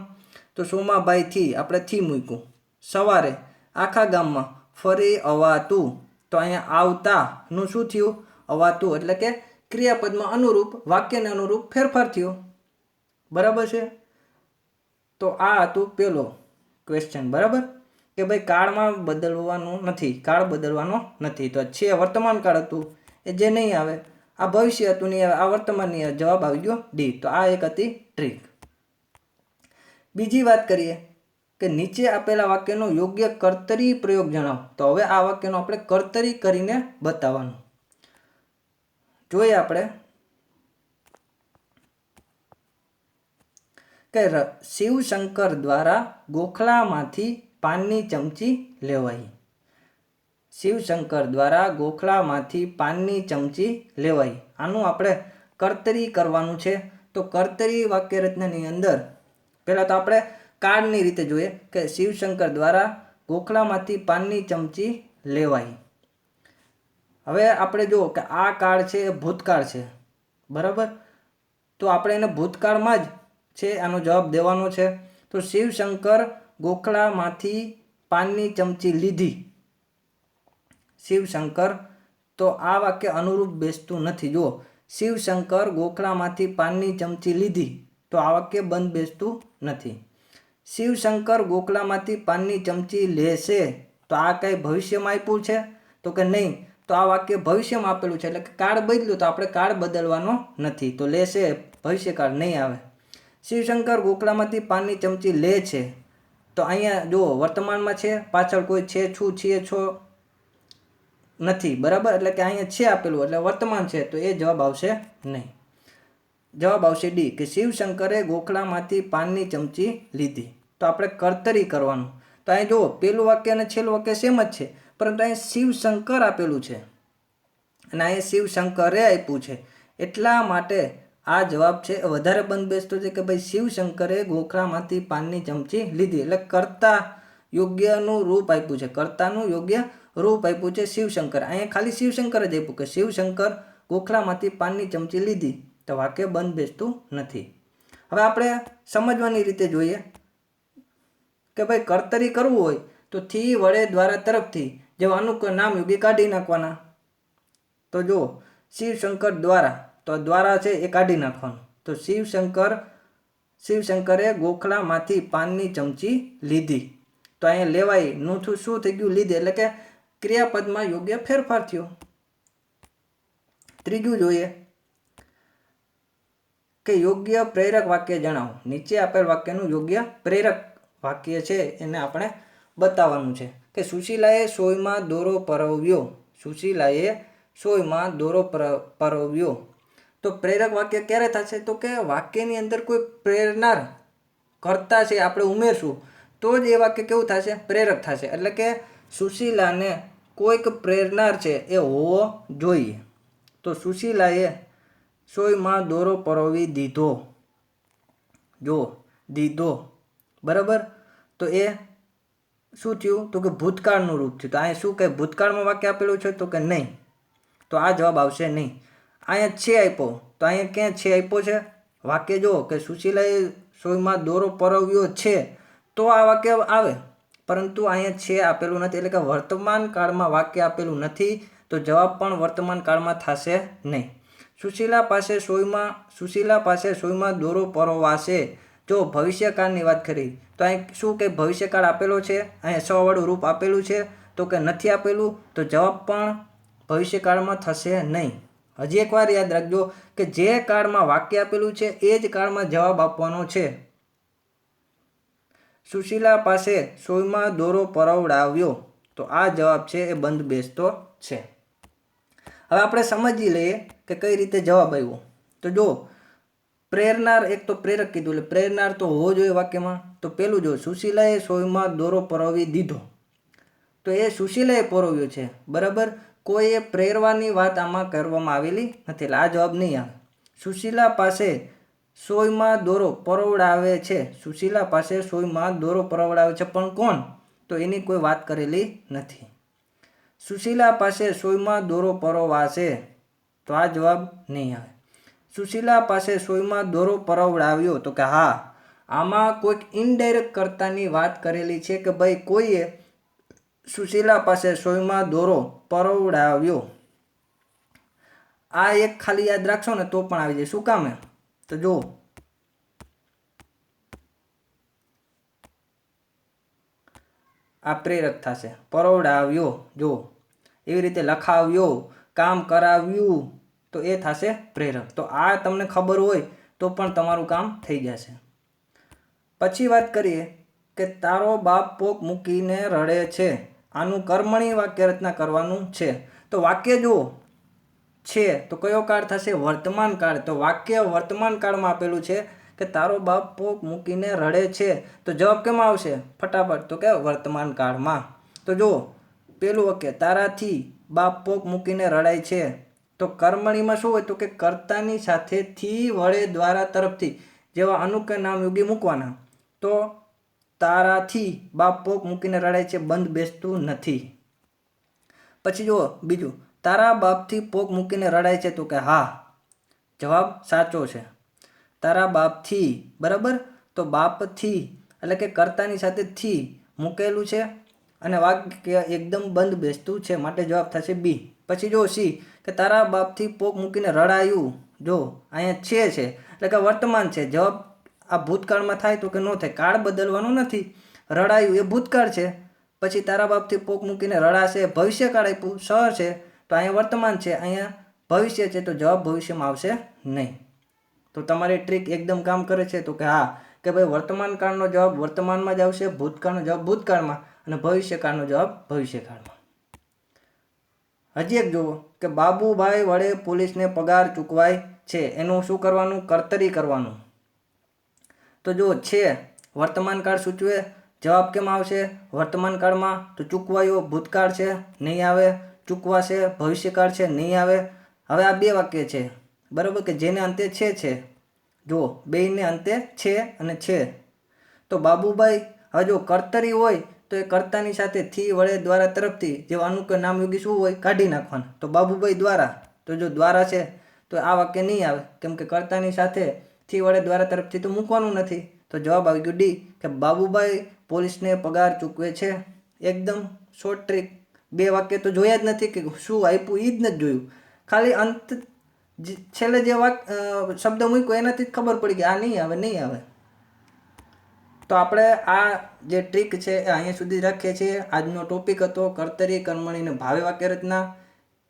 તો સોમાભાઈથી આપણે થી મૂક્યું. સવારે આખા ગામમાં ફરી અવાતું, તો અહીંયા આવતાનું શું થયું? અવાતું. એટલે કે ક્રિયાપદમાં અનુરૂપ, વાક્યને અનુરૂપ ફેરફાર થયો. બરાબર છે? તો આ હતું પેલો ક્વેશ્ચન. બરાબર કે ભાઈ કાળમાં બદલવાનું નથી, કાળ બદલવાનો નથી. તો છે વર્તમાન કાળ હતું એ જે નહીં આવે. આ ભવિષ્ય હતું નહીં આવે, આ વર્તમાન નહીં આવે. જવાબ આવી ગયો ડી. તો આ એક હતી ટ્રીક. બીજી વાત કરીએ કે નીચે આપેલા વાક્યનો યોગ્ય કર્તરી પ્રયોગ જણાવો. તો હવે આ વાક્યનો આપણે કર્તરી કરીને બતાવવાનું. જોઈએ આપણે કે શિવશંકર દ્વારા ગોખલામાંથી પાનની ચમચી લેવાઈ. શિવશંકર દ્વારા ગોખલામાંથી પાનની ચમચી લેવાઈ. આનું આપણે કર્તરી કરવાનું છે. તો કર્તરી વાક્ય રચનાની અંદર પહેલાં તો આપણે કાળની રીતે જોઈએ કે શિવશંકર દ્વારા ગોખલામાંથી પાનની ચમચી લેવાઈ. હવે આપણે જુઓ કે આ કાળ છે એ ભૂતકાળ છે, બરાબર. તો આપણે એને ભૂતકાળમાં જ છે આનો જવાબ દેવાનો છે. તો શિવશંકર ગોખલામાંથી પાનની ચમચી લીધી. શિવશંકર, તો આ વાક્ય અનુરૂપ બેસતું નથી. જુઓ, શિવશંકર ગોખલામાંથી પાનની ચમચી લીધી, તો આ વાક્ય બંધ બેસતું નથી. શિવશંકર ગોખલામાંથી પાનની ચમચી લેશે, તો આ કંઈ ભવિષ્યમાં આપ્યું છે તો કે નહીં. તો આ વાક્ય ભવિષ્યમાં આપેલું છે એટલે કે કાળ બદલ્યું, તો આપણે કાળ બદલવાનો નથી. તો લેશે ભવિષ્યકાળ નહીં આવે. શિવશંકર ગોખલામાંથી પાનની ચમચી લે છે, તો અહીંયા જુઓ વર્તમાનમાં છે, પાછળ કોઈ છે, છું, છીએ, છો નથી, બરાબર. એટલે કે અહીંયા છે આપેલું એટલે વર્તમાન છે, તો એ જવાબ આવશે નહીં. જવાબ આવશે ડી, કે શિવશંકરે ગોખલામાંથી પાનની ચમચી લીધી. તો આપણે કર્તરી કરવાનું. તો અહીં જુઓ પેલું વાક્ય અને છેલ્લું વાક્ય સેમ જ છે, પરંતુ અહીં શિવશંકર આપેલું છે અને અહીં શિવશંકરે આપ્યું છે. એટલા માટે આ જવાબ છે વધારે બંધ બેસતો છે કે ભાઈ શિવશંકરે ગોખલામાંથી પાનની ચમચી લીધી. એટલે કર્તા યોગ્યનું રૂપ આપ્યું છે, કર્તાનું યોગ્ય રૂપ આપ્યું છે શિવશંકર. અહીંયા ખાલી શિવશંકર જ આપ્યું કે શિવશંકર ગોખલામાંથી પાનની ચમચી લીધી, તો વાક્ય બંધ બેસતું નથી. હવે આપણે સમજવાની રીતે જોઈએ કે ભાઈ કર્તરી કરવું હોય તો થી વડે દ્વારા તરફથી જેવા અનુકૂળ નામ યોગ્ય કાઢી નાખવાના. તો જો શિવશંકર દ્વારા, તો દ્વારા છે એ કાઢી નાખવાનું. તો શિવશંકરે ગોખલામાંથી પાનની ચમચી લીધી. તો અહીંયા લેવાઈ નું શું થઈ ગયું? લીધી. એટલે કે ક્રિયાપદમાં યોગ્ય ફેરફાર થયો. ત્રીજું જોઈએ કે યોગ્ય પ્રેરક વાક્ય જણાવો. નીચે આપેલ વાક્યનું યોગ્ય પ્રેરક વાક્ય છે એને આપણે બતાવવાનું છે. કે સુશીલાએ સોયમાં દોરો પરોવ્યો. સુશીલાએ સોયમાં દોરો પરોવ્યો. તો પ્રેરક વાક્ય ક્યારે થશે? તો કે વાક્યની અંદર કોઈ પ્રેરનાર કર્તા છે આપણે ઉમેરશું તો જ એ વાક્ય કેવું થશે? પ્રેરક થશે. એટલે કે સુશીલાને કોઈક પ્રેરનાર છે એ હોવો જોઈએ. તો સુશીલાએ સોયમાં દોરો પરોવી દીધો. જો દીધો, બરાબર. તો એ શું થયું? તો કે ભૂતકાળનું રૂપ થયું. તો અહીંયા શું કહે? ભૂતકાળમાં વાક્ય આપેલું છે તો કે નહીં. તો આ જવાબ આવશે નહીં. અહીંયા છે આપ્યો, તો અહીંયા ક્યાં છે આપ્યો છે? વાક્ય જો કે સુશીલાએ સોયમાં દોરો પરોવ્યો છે, તો આ વાક્ય આવે. પરંતુ અહીંયા છે આપેલું નથી, એટલે કે વર્તમાન કાળમાં વાક્ય આપેલું નથી, તો જવાબ પણ વર્તમાન કાળમાં થશે નહીં. સુશીલા પાસે સોયમાં દોરો પરોવાશે. જો ભવિષ્યકાળની વાત કરી તો અહીં શું કે ભવિષ્યકાળ આપેલો છે, અહીંયા સવાળું રૂપ આપેલું છે, તો કે નથી આપેલું, તો જવાબ પણ ભવિષ્યકાળમાં થશે નહીં. હજી એકવાર યાદ રાખજો કે જે કાળમાં વાક્ય આપેલું છે એ જ કાળમાં જવાબ આપવાનો છે. સુશીલા પાસે સોયમાં દોરો પરોવડાવ્યો, તો આ જવાબ છે એ બંધ બેસતો છે. હવે આપણે સમજી લઈએ કે કઈ રીતે જવાબ આવ્યો. તો જો પ્રેરનાર, એક તો પ્રેરક કીધું એટલે પ્રેરનાર તો હોવો જોઈએ વાક્યમાં. તો પેલું જો સુશીલાએ સોયમાં દોરો પરોવી દીધો, તો એ સુશીલાએ પરોવ્યો છે, બરાબર. કોઈએ પ્રેરવાની વાત આમાં કરવામાં આવેલી નથી, એટલે આ જવાબ નહીં આવે. સુશીલા પાસે સોયમાં દોરો પરોવડાવે છે. સુશીલા પાસે સોયમાં દોરો પરોવડાવે છે, પણ કોણ? તો એની કોઈ વાત કરેલી નથી. સુશીલા પાસે સોયમાં દોરો પરોવાશે, તો આ જવાબ નહીં આવે. સુશીલા પાસે સોયમાં દોરો પરોવડાવ્યો, તો કે હા, આમાં કોઈક ઇનડાયરેક્ટ કર્તાની વાત કરેલી છે કે ભાઈ કોઈએ સુશીલા પાસે સોયમાં દોરો પરોવડાવ્યો. આ એક ખાલી યાદ રાખશો ને તો પણ આવી જાય. શું કામ? તો જો આ પ્રેરક થશે. પરોવડાવ્યો, જો એવી રીતે લખાવ્યો, કામ કરાવ્યું, તો એ થશે પ્રેરક. તો આ તમને ખબર હોય તો પણ તમારું કામ થઈ જશે. પછી વાત કરીએ કે તારો બાપ પોક મૂકીને રડે છે. આનું કર્મણી વાક્ય રચના કરવાનું છે. તો વાક્ય જુઓ છે તો કયો કાળ થશે? વર્તમાન કાળ. તો વાક્ય વર્તમાન કાળમાં આપેલું છે કે તારો બાપ પોક મૂકીને રડે છે, તો જવાબ કેમાં આવશે ફટાફટ? તો કે વર્તમાન કાળમાં. તો જુઓ પેલું વાક્ય તારાથી બાપ પોક મૂકીને રડાય છે, તો કર્મણીમાં શું હોય તો કે કર્તાની સાથે થી વડે દ્વારા તરફથી જેવા અનુ કે નામ યોગી મૂકવાના. તો તારાથી બાપ પોક મૂકીને રડાય છે બંધ બેસતું નથી. પછી જુઓ બીજું, તારા બાપથી પોક મૂકીને રડાય છે, તો કે હા, જવાબ સાચો છે. તારા બાપથી, બરાબર, તો બાપથી એટલે કે કર્તાની સાથે થી મૂકેલું છે અને વાક્ય એકદમ બંધ બેસતું છે, માટે જવાબ થશે બી. પછી જો સી, કે તારા બાપથી પોક મૂકીને રડાયું, જો અહીંયા છે એટલે કે વર્તમાન છે. જવાબ આ ભૂતકાળમાં થાય તો કે ન થાય, કાળ બદલવાનું નથી. રડાયું એ ભૂતકાળ છે. પછી તારા બાપથી પોક મૂકીને રડાશે, ભવિષ્યકાળ આપ્યું, સ છે તો અહીંયા વર્તમાન છે, અહીંયા ભવિષ્ય છે, તો જવાબ ભવિષ્યમાં આવશે નહીં. તો તમારી ટ્રીક એકદમ કામ કરે છે, તો કે હા, કે ભાઈ વર્તમાન કાળનો જવાબ વર્તમાનમાં જ આવશે, ભૂતકાળનો જવાબ ભૂતકાળમાં અને ભવિષ્યકાળનો જવાબ ભવિષ્યકાળમાં. હજી એક જુઓ કે બાબુભાઈ વડે પોલીસને પગાર ચૂકવાય છે, એનું શું કરવાનું? કર્તરી કરવાનું. તો જો છે વર્તમાન કાળ સૂચવે, જવાબ કેમ આવશે? વર્તમાન કાળમાં. તો ચૂકવાયો ભૂતકાળ છે, નહીં આવે. ચૂકવાશે ભવિષ્યકાળ છે, નહીં આવે. હવે આ બે વાક્ય છે, બરાબર, કે જેને અંતે છે. જો બેયને અંતે છે અને છે. તો બાબુભાઈ, હવે જો કર્તરી હોય તો એ કર્તાની સાથે થી વડે દ્વારા તરફથી જેવા અનુ કે નામ યોગી શું હોય? કાઢી નાખવાનું. તો બાબુભાઈ દ્વારા, તો જો દ્વારા છે તો આ વાક્ય નહીં આવે, કેમ કે કર્તાની સાથે થી વડે દ્વારા તરફથી તો મૂકવાનું નથી. તો જવાબ આવી ગયો ડી, કે બાબુભાઈ પોલીસને પગાર ચૂકવે છે. એકદમ શોર્ટ ટ્રીક. બે વાક્ય તો જોયા જ નથી કે શું આપ્યું, એ જ નથી જોયું. ખાલી અંત છેલ્લે જે શબ્દ મૂક્યો એનાથી જ ખબર પડી કે આ નહીં આવે. તો આપણે આ જે ટ્રીક છે એ અહીંયા સુધી રાખીએ છીએ. આજનો ટોપિક હતો કર્તરી, કર્મણી અને ભાવે વાક્ય રચના.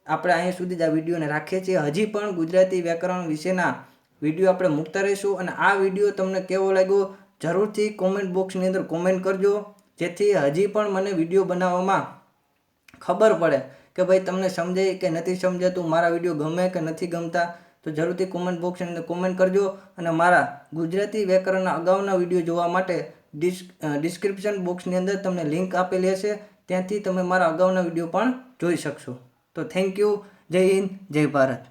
આપણે અહીંયા સુધી જ આ વિડીયોને રાખીએ છીએ. હજી પણ ગુજરાતી વ્યાકરણ વિશેના વિડીયો આપણે મૂકતા રહીશું. અને આ વિડીયો તમને કેવો લાગ્યો જરૂરથી કોમેન્ટ બોક્સની અંદર કોમેન્ટ કરજો, જેથી હજી પણ મને વિડીયો બનાવવામાં ખબર પડે કે ભાઈ તમને સમજાય કે નથી સમજાતું, મારા વિડીયો ગમે કે નથી ગમતા. તો જરૂરથી કોમેન્ટ બોક્સની અંદર કોમેન્ટ કરજો. અને મારા ગુજરાતી વ્યાકરણના અગાઉના વિડીયો જોવા માટે ડિસ્ક્રિપ્શન બોક્સની અંદર તમને લિંક આપેલી હશે, ત્યાંથી તમે મારા અગાઉના વિડીયો પણ જોઈ શકશો. તો થેન્ક યુ. જય હિન્દ, જય ભારત.